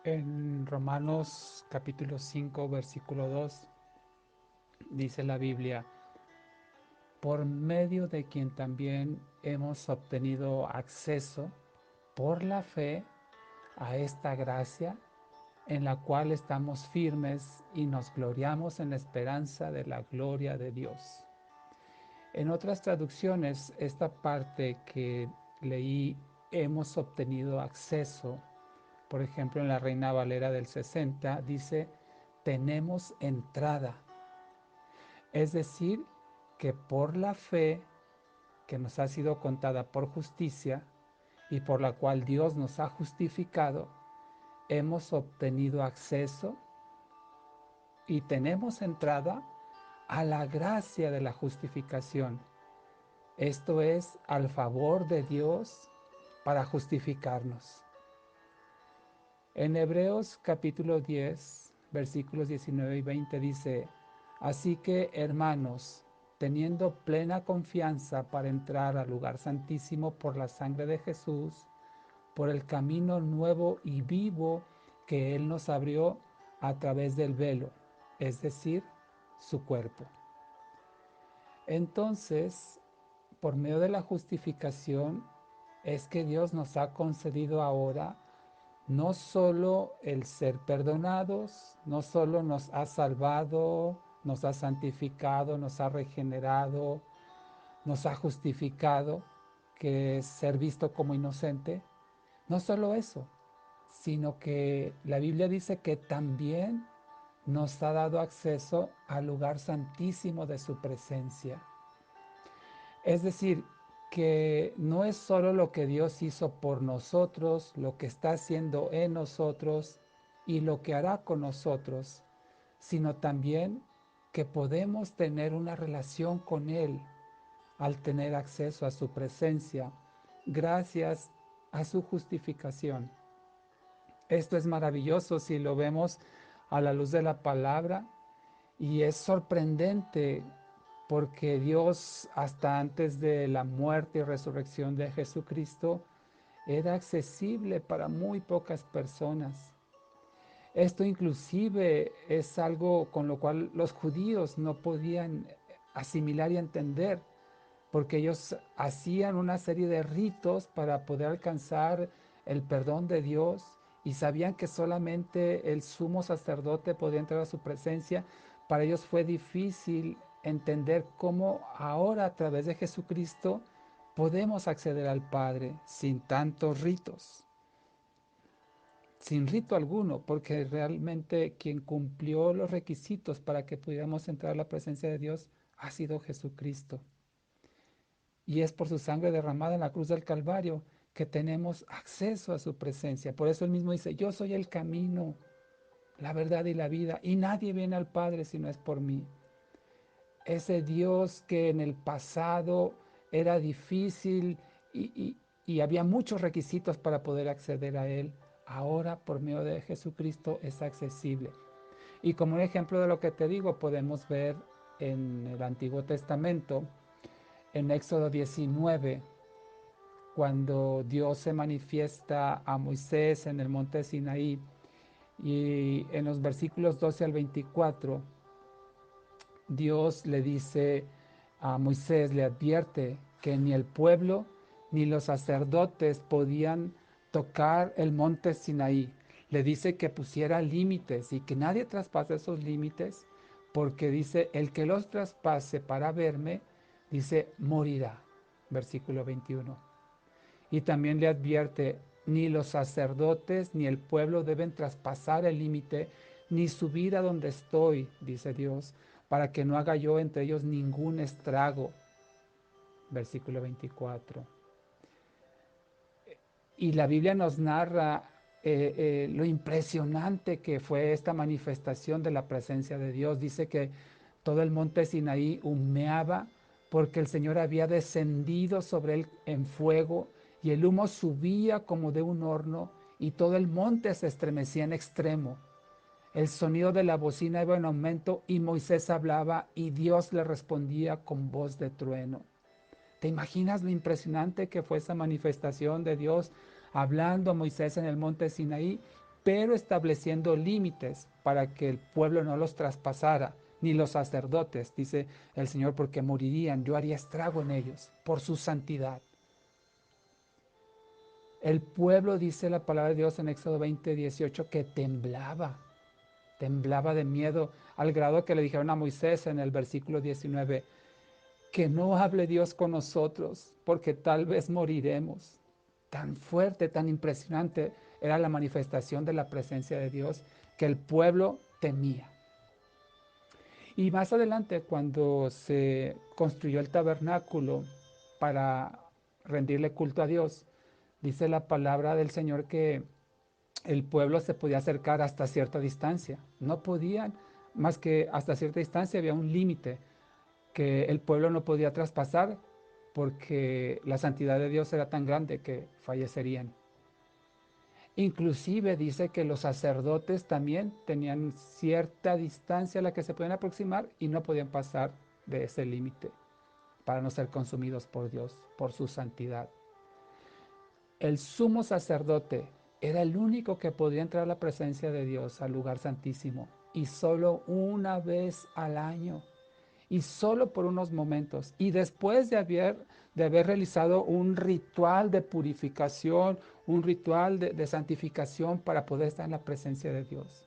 En Romanos capítulo 5, versículo 2, dice la Biblia, por medio de quien también hemos obtenido acceso por la fe a esta gracia en la cual estamos firmes y nos gloriamos en la esperanza de la gloria de Dios. En otras traducciones, esta parte que leí, hemos obtenido acceso, por ejemplo, en la Reina Valera del 60, dice, tenemos entrada. Es decir, que por la fe que nos ha sido contada por justicia y por la cual Dios nos ha justificado, hemos obtenido acceso y tenemos entrada a la gracia de la justificación. Esto es al favor de Dios para justificarnos. En Hebreos capítulo 10, versículos 19 y 20 dice, así que hermanos, teniendo plena confianza para entrar al lugar santísimo por la sangre de Jesús, por el camino nuevo y vivo que Él nos abrió a través del velo, es decir, su cuerpo. Entonces, por medio de la justificación, es que Dios nos ha concedido ahora no solo el ser perdonados, no solo nos ha salvado, nos ha santificado, nos ha regenerado, nos ha justificado, que es ser visto como inocente. No solo eso, sino que la Biblia dice que también nos ha dado acceso al lugar santísimo de su presencia. Es decir, que no es solo lo que Dios hizo por nosotros, lo que está haciendo en nosotros y lo que hará con nosotros, sino también que podemos tener una relación con Él al tener acceso a su presencia, gracias a su justificación. Esto es maravilloso si lo vemos a la luz de la palabra y es sorprendente porque Dios hasta antes de la muerte y resurrección de Jesucristo era accesible para muy pocas personas. Esto inclusive es algo con lo cual los judíos no podían asimilar y entender, porque ellos hacían una serie de ritos para poder alcanzar el perdón de Dios y sabían que solamente el sumo sacerdote podía entrar a su presencia. Para ellos fue difícil entender cómo ahora a través de Jesucristo podemos acceder al Padre sin tantos ritos, sin rito alguno, porque realmente quien cumplió los requisitos para que pudiéramos entrar a la presencia de Dios ha sido Jesucristo. Y es por su sangre derramada en la cruz del Calvario que tenemos acceso a su presencia. Por eso él mismo dice, yo soy el camino, la verdad y la vida, y nadie viene al Padre si no es por mí. Ese Dios que en el pasado era difícil y había muchos requisitos para poder acceder a él, ahora por medio de Jesucristo es accesible. Y como un ejemplo de lo que te digo, podemos ver en el Antiguo Testamento, en Éxodo 19, cuando Dios se manifiesta a Moisés en el monte Sinaí y en los versículos 12 al 24, Dios le dice a Moisés, le advierte que ni el pueblo ni los sacerdotes podían tocar el monte Sinaí. Le dice que pusiera límites y que nadie traspase esos límites, porque dice, el que los traspase para verme, dice, morirá. Versículo 21. Y también le advierte, ni los sacerdotes ni el pueblo deben traspasar el límite, ni subir a donde estoy, dice Dios, para que no haga yo entre ellos ningún estrago. Versículo 24. Y la Biblia nos narra lo impresionante que fue esta manifestación de la presencia de Dios. Dice que todo el monte Sinaí humeaba porque el Señor había descendido sobre él en fuego y el humo subía como de un horno y todo el monte se estremecía en extremo. El sonido de la bocina iba en aumento y Moisés hablaba y Dios le respondía con voz de trueno. ¿Te imaginas lo impresionante que fue esa manifestación de Dios hablando a Moisés en el monte Sinaí? pero estableciendo límites para que el pueblo no los traspasara, ni los sacerdotes, dice el Señor, porque morirían, yo haría estrago en ellos por su santidad. El pueblo, dice la palabra de Dios en Éxodo 20:18, que temblaba de miedo, al grado que le dijeron a Moisés en el versículo 19, que no hable Dios con nosotros, porque tal vez moriremos. Tan fuerte, tan impresionante era la manifestación de la presencia de Dios, que el pueblo temía. Y más adelante, cuando se construyó el tabernáculo para rendirle culto a Dios, dice la palabra del Señor que el pueblo se podía acercar hasta cierta distancia. No podían, más que hasta cierta distancia había un límite que el pueblo no podía traspasar porque la santidad de Dios era tan grande que fallecerían. Inclusive dice que los sacerdotes también tenían cierta distancia a la que se podían aproximar y no podían pasar de ese límite para no ser consumidos por Dios, por su santidad. El sumo sacerdote era el único que podía entrar a la presencia de Dios, al lugar santísimo, y solo una vez al año, y solo por unos momentos. Y después de haber realizado un ritual de purificación, un ritual de santificación para poder estar en la presencia de Dios.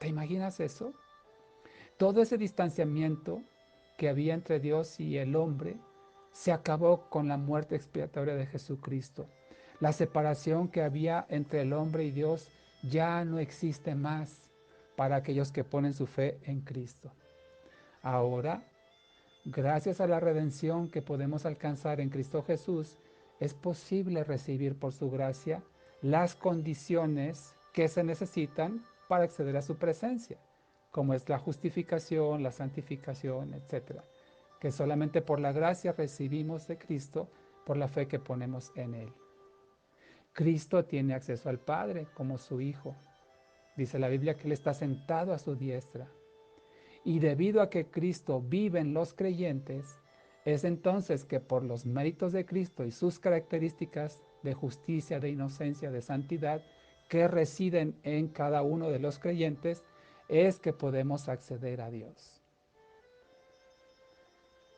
¿Te imaginas eso? Todo ese distanciamiento que había entre Dios y el hombre se acabó con la muerte expiatoria de Jesucristo. La separación que había entre el hombre y Dios ya no existe más para aquellos que ponen su fe en Cristo. Ahora, gracias a la redención que podemos alcanzar en Cristo Jesús, es posible recibir por su gracia las condiciones que se necesitan para acceder a su presencia, como es la justificación, la santificación, etcétera, que solamente por la gracia recibimos de Cristo por la fe que ponemos en Él. Cristo tiene acceso al Padre como su Hijo. Dice la Biblia que Él está sentado a su diestra. Y debido a que Cristo vive en los creyentes, es entonces que por los méritos de Cristo y sus características de justicia, de inocencia, de santidad, que residen en cada uno de los creyentes, es que podemos acceder a Dios.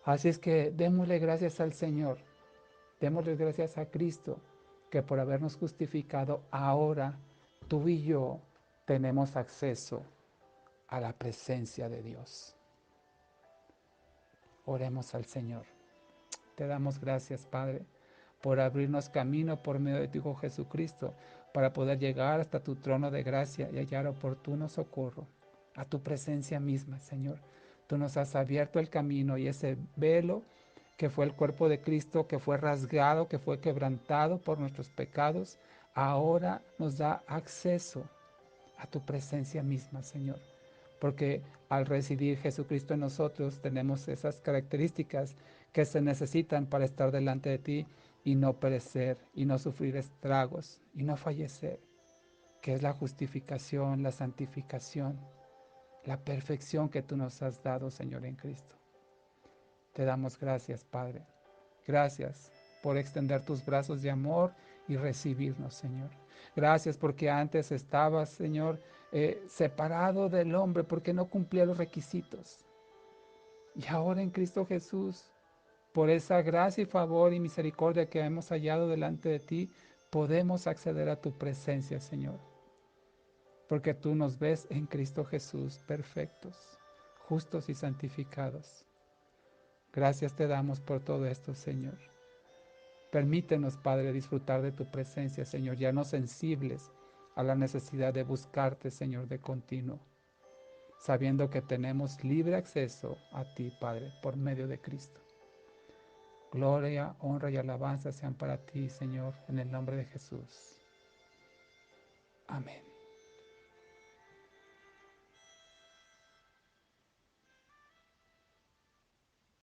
Así es que démosle gracias al Señor, démosle gracias a Cristo, que por habernos justificado ahora tú y yo tenemos acceso a la presencia de Dios. Oremos al Señor. Te damos gracias, Padre, por abrirnos camino por medio de tu Hijo Jesucristo, para poder llegar hasta tu trono de gracia y hallar oportuno socorro, a tu presencia misma, Señor. Tú nos has abierto el camino y ese velo que fue el cuerpo de Cristo, que fue rasgado, que fue quebrantado por nuestros pecados, ahora nos da acceso a tu presencia misma, Señor. Porque al residir Jesucristo en nosotros tenemos esas características que se necesitan para estar delante de ti y no perecer, y no sufrir estragos, y no fallecer, que es la justificación, la santificación, la perfección que tú nos has dado, Señor, en Cristo. Te damos gracias, Padre. Gracias por extender tus brazos de amor y recibirnos, Señor. Gracias porque antes estabas, Señor, separado del hombre porque no cumplía los requisitos. Y ahora en Cristo Jesús, por esa gracia y favor y misericordia que hemos hallado delante de ti, podemos acceder a tu presencia, Señor. Porque tú nos ves en Cristo Jesús perfectos, justos y santificados. Gracias te damos por todo esto, Señor. Permítenos, Padre, disfrutar de tu presencia, Señor, ya no sensibles a la necesidad de buscarte, Señor, de continuo, sabiendo que tenemos libre acceso a ti, Padre, por medio de Cristo. Gloria, honra y alabanza sean para ti, Señor, en el nombre de Jesús. Amén.